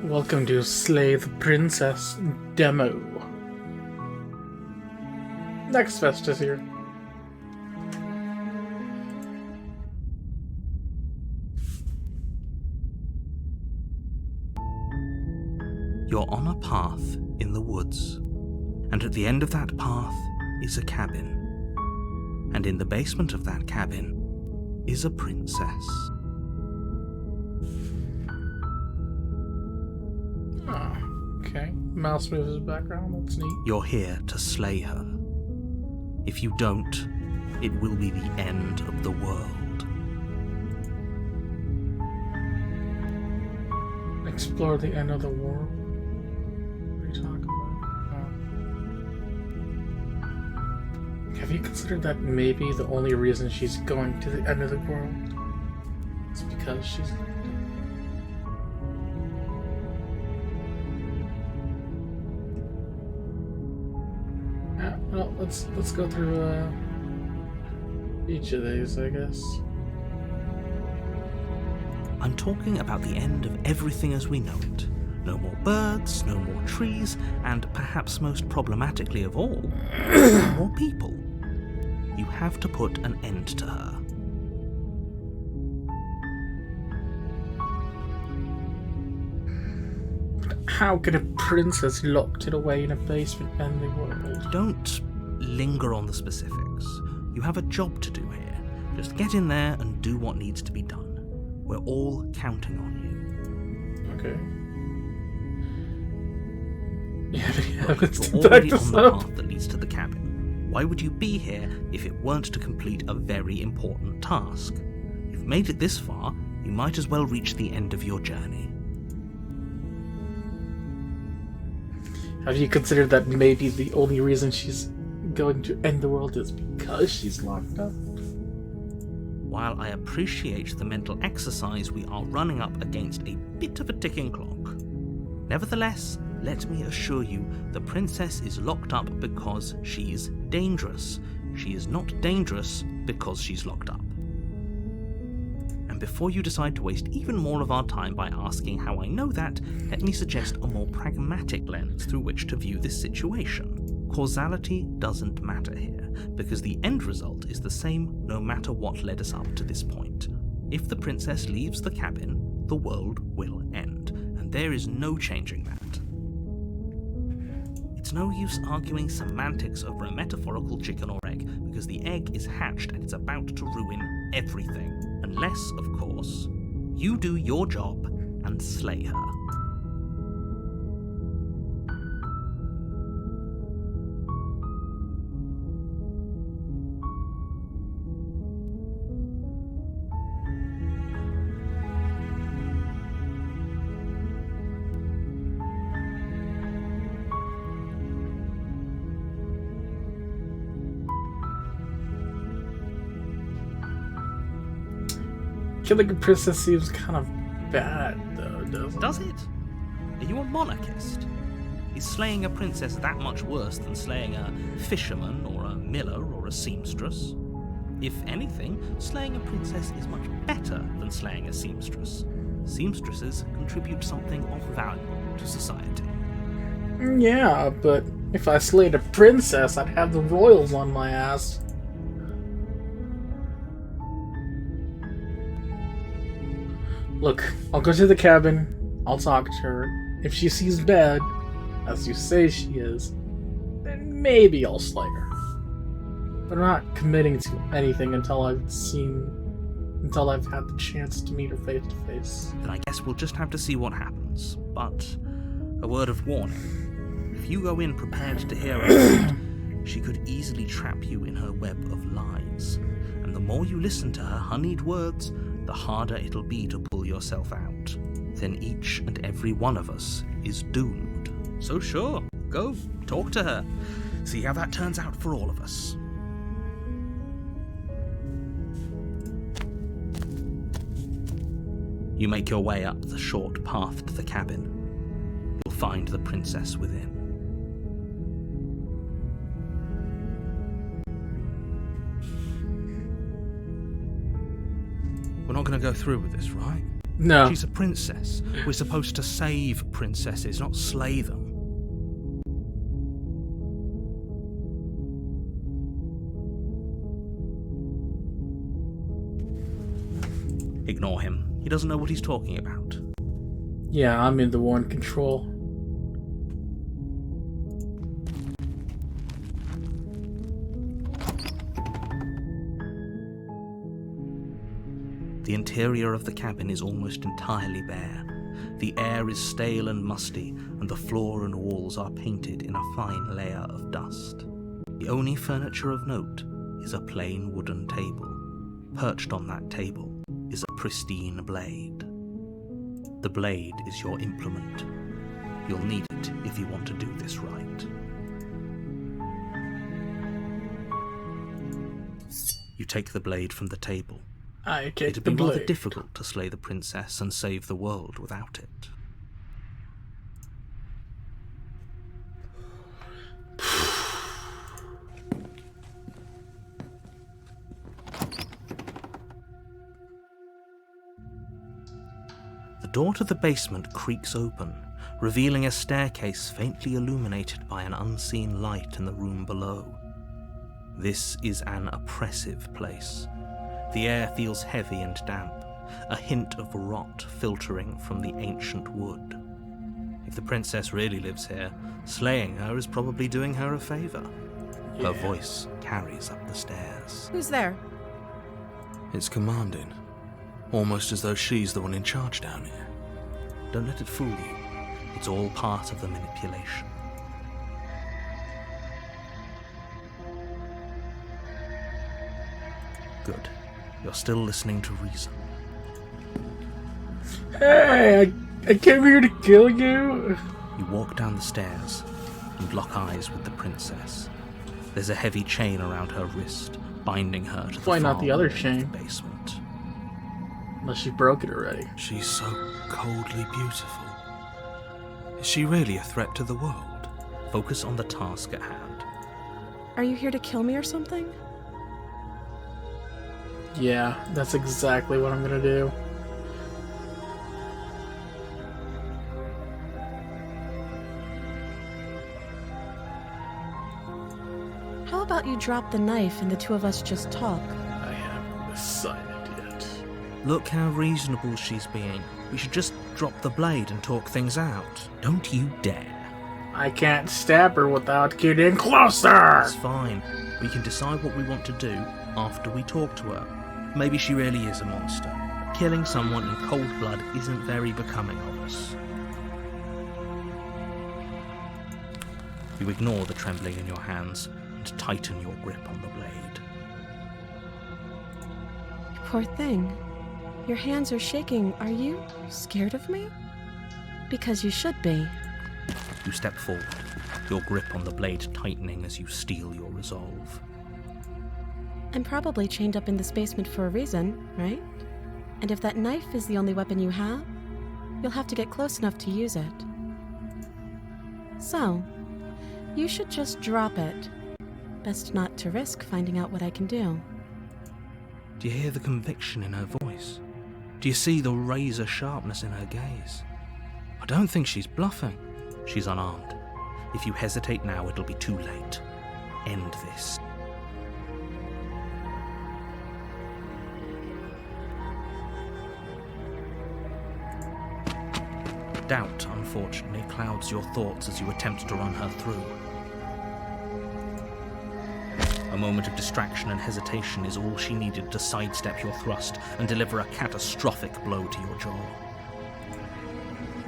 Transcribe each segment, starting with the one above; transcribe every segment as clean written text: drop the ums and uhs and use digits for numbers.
Welcome to Slay the Princess demo. Next Fest is here. You're on a path in the woods, and at the end of that path is a cabin. And in the basement of that cabin is a princess. Oh, okay. Mouse moves his background, that's neat. You're here to slay her. If you don't, it will be the end of the world. Explore the end of the world? What are you talking about? Oh. Have you considered that maybe the only reason she's going to the end of the world is because she's... Well, let's go through each of these, I guess. I'm talking about the end of everything as we know it. No more birds, no more trees, and perhaps most problematically of all, no more people. You have to put an end to her. How could a princess locked it away in a basement end the world? Don't linger on the specifics. You have a job to do here. Just get in there and do what needs to be done. We're all counting on you. Okay. Yeah, You're already on the path that leads to the cabin. Why would you be here if it weren't to complete a very important task? You've made it this far, you might as well reach the end of your journey. Have you considered that maybe the only reason she's going to end the world is because she's locked up? While I appreciate the mental exercise, we are running up against a bit of a ticking clock. Nevertheless, let me assure you, the princess is locked up because she's dangerous. She is not dangerous because she's locked up. And before you decide to waste even more of our time by asking how I know that, let me suggest a more pragmatic lens through which to view this situation. Causality doesn't matter here, because the end result is the same no matter what led us up to this point. If the princess leaves the cabin, the world will end, and there is no changing that. It's no use arguing semantics over a metaphorical chicken or egg, because the egg is hatched and it's about to ruin everything. Unless, of course, you do your job and slay her. Killing a princess seems kind of bad, though, doesn't it? Does it? Are you a monarchist? Is slaying a princess that much worse than slaying a fisherman or a miller or a seamstress? If anything, slaying a princess is much better than slaying a seamstress. Seamstresses contribute something of value to society. Yeah, but if I slayed a princess, I'd have the royals on my ass. Look, I'll go to the cabin, I'll talk to her. If she seems bad, as you say she is, then maybe I'll slay her. But I'm not committing to anything until I've had the chance to meet her face to face. Then I guess we'll just have to see what happens. But a word of warning. If you go in prepared to hear her, she could easily trap you in her web of lies. And the more you listen to her honeyed words, the harder it'll be to pull yourself out. Then each and every one of us is doomed. So sure, go, talk to her. See how that turns out for all of us. You make your way up the short path to the cabin. You'll find the princess within. We're not going to go through with this, right? No. She's a princess. We're supposed to save princesses, not slay them. Ignore him. He doesn't know what he's talking about. Yeah, I'm in the one control. The interior of the cabin is almost entirely bare. The air is stale and musty, and the floor and walls are painted in a fine layer of dust. The only furniture of note is a plain wooden table. Perched on that table is a pristine blade. The blade is your implement. You'll need it if you want to do this right. You take the blade from the table. I take It'd the be rather blade. difficult to slay the princess and save the world without it. The door to the basement creaks open, revealing a staircase faintly illuminated by an unseen light in the room below. This is an oppressive place. The air feels heavy and damp, a hint of rot filtering from the ancient wood. If the princess really lives here, slaying her is probably doing her a favor. Her voice carries up the stairs. Who's there? It's commanding. Almost as though she's the one in charge down here. Don't let it fool you. It's all part of the manipulation. Good. You're still listening to reason. Hey, I came here to kill you. You walk down the stairs and lock eyes with the princess. There's a heavy chain around her wrist, binding her to the Why not far the other wall of chain? the basement. Unless you broke it already. She's so coldly beautiful. Is she really a threat to the world? Focus on the task at hand. Are you here to kill me or something? Yeah, that's exactly what I'm gonna do. How about you drop the knife and the two of us just talk? I haven't decided yet. Look how reasonable she's being. We should just drop the blade and talk things out. Don't you dare. I can't stab her without getting closer! It's fine. We can decide what we want to do after we talk to her. Maybe she really is a monster. Killing someone in cold blood isn't very becoming of us. You ignore the trembling in your hands and tighten your grip on the blade. Poor thing. Your hands are shaking. Are you scared of me? Because you should be. You step forward, your grip on the blade tightening as you steel your resolve. I'm probably chained up in this basement for a reason, right? And if that knife is the only weapon you have, you'll have to get close enough to use it. So, you should just drop it. Best not to risk finding out what I can do. Do you hear the conviction in her voice? Do you see the razor sharpness in her gaze? I don't think she's bluffing. She's unarmed. If you hesitate now, it'll be too late. End this. Doubt, unfortunately, clouds your thoughts as you attempt to run her through. A moment of distraction and hesitation is all she needed to sidestep your thrust and deliver a catastrophic blow to your jaw.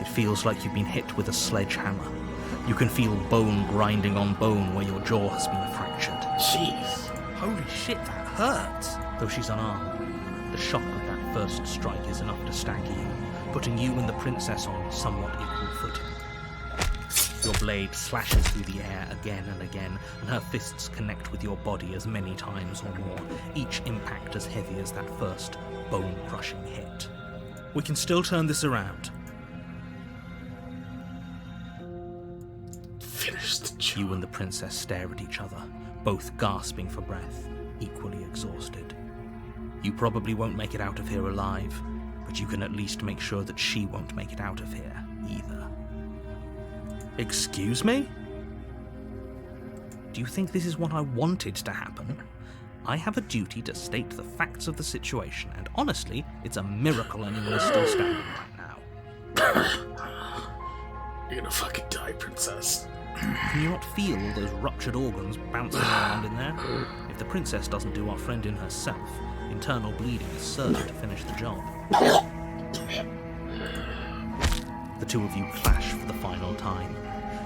It feels like you've been hit with a sledgehammer. You can feel bone grinding on bone where your jaw has been fractured. Jeez. Holy shit, that hurts! Though she's unarmed, the shock of that first strike is enough to stagger you, putting you and the princess on somewhat equal footing. Your blade slashes through the air again and again, and her fists connect with your body as many times or more, each impact as heavy as that first bone-crushing hit. We can still turn this around. Finish the job. You and the princess stare at each other, both gasping for breath, equally exhausted. You probably won't make it out of here alive, but but you can at least make sure that she won't make it out of here, either. Excuse me? Do you think this is what I wanted to happen? I have a duty to state the facts of the situation, and honestly, it's a miracle anyone is still standing right now. You're gonna fucking die, princess. Can you not feel all those ruptured organs bouncing around in there? If the princess doesn't do our friend in herself, internal bleeding is certain to finish the job. The two of you clash for the final time.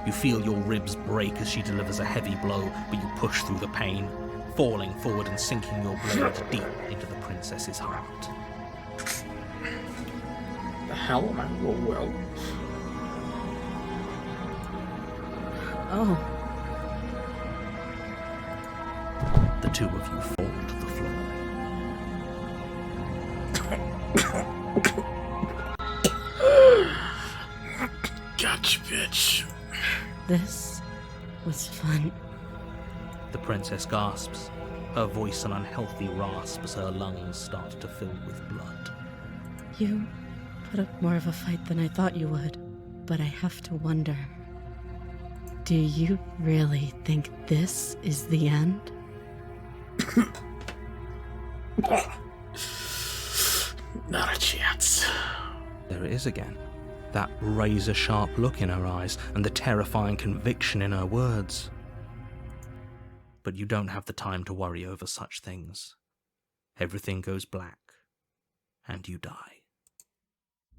You feel your ribs break as she delivers a heavy blow, but you push through the pain, falling forward and sinking your blade deep into the princess's heart. The hell am I? Well. Oh, The two of you fall to the floor. Gotcha, bitch. this was fun. The princess gasps, her voice an unhealthy rasp as her lungs start to fill with blood. You put up more of a fight than I thought you would, but I have to wonder. Do you really think this is the end? Not a chance. There it is again. That razor-sharp look in her eyes and the terrifying conviction in her words. But you don't have the time to worry over such things. Everything goes black, and you die.